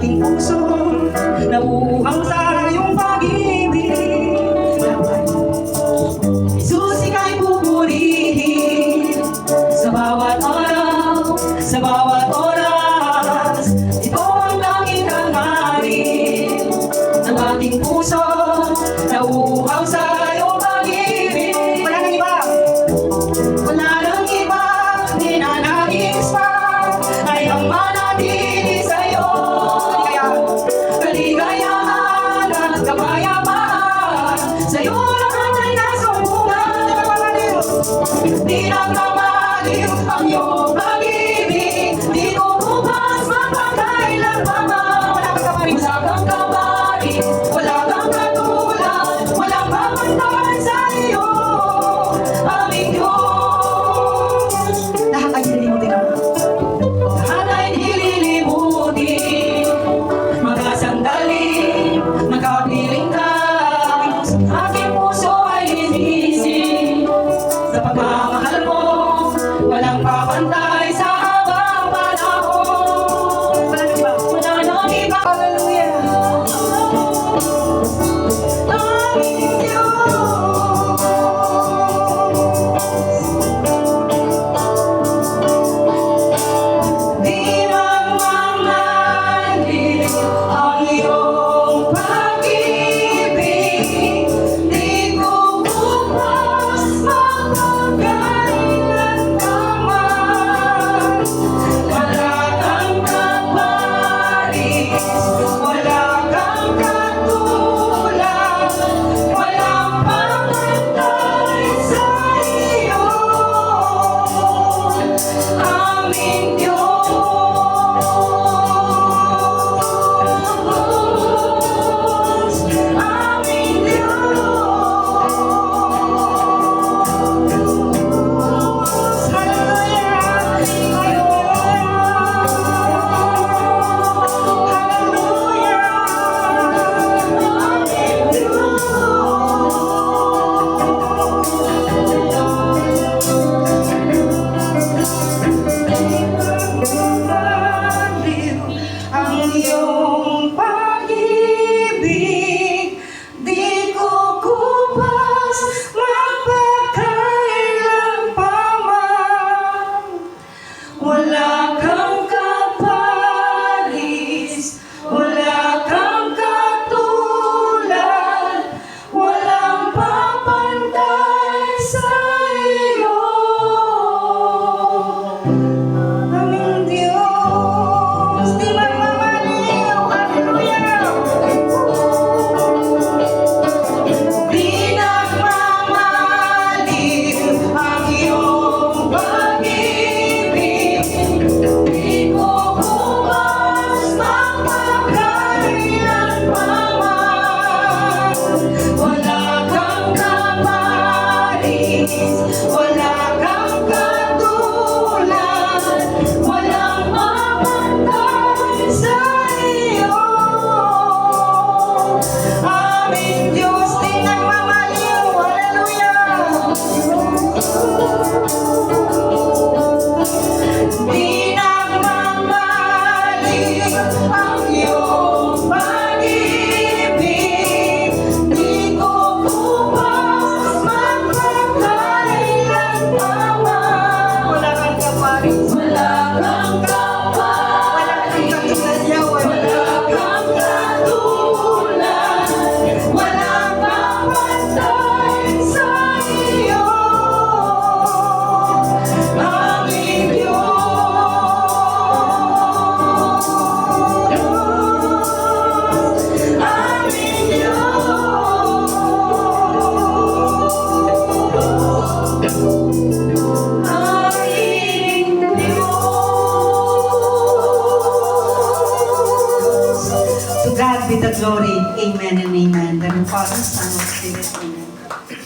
aking puso, nabuhang sa iyong pag-ibig. Jesus, ika'y pupurihin sa bawat araw, sa bawat oras. Ito ang langit hangarin ng aking puso, nabuhang sa iyong pag-ibig. Wala nang iba, wala nang iba, ninanais pa ay ang manatili sa'yo. Kaligayahan at kapayapaan, sa'yo lahat ay nasumpungan. Di nagmamaliw ang iyong pag-ibig, di ko bukas mapagkailanman. Wala kang kaparin, wala kang kaparin, wala kang katulad, walang papantay sa iyo, aming Diyos. Lahat ay nililimutin ako. Lahat ay nililimutin. Mga sandali, nakapiling ka, aking puso ay inisip. Sa pagmamahal mo, walang papantay sa habang panahon. Wala nang iba, wala nang iba. Hallelujah. Aming Diyos. Di nagmamaliw ang iyong pag-ibig, di ko bukas mapagkailanman. Wala kang kaparis, wala kang katulad, walang papantay sa iyo, aming Diyos. Aming Diyos. Ang iyong pag-ibig, di ko kupas mapagkailanman. Wala kang kaparis, wala kang katulad, walang papantay sa iyo, aming Diyos. Di magmamaliw, hallelujah. Di nagmamaliw ang iyong pag-ibig, di ko bukas mapagkailanman. Wala kang kaparis, wala kang katulad, walang mapantay sa iyo, aming Diyos. Di nagmamaliw, hallelujah. Di nagmamaliw ang iyong pag-ibig, di ko bukas mapagkailanman. Wala kang kaparis, wala kang katulad, wala kang katulad, walang papantay sa iyo, aming Diyos. Aming Diyos. Aming Diyos. To God be the glory. Amen and amen. The Father, Son, and Spirit. Amen.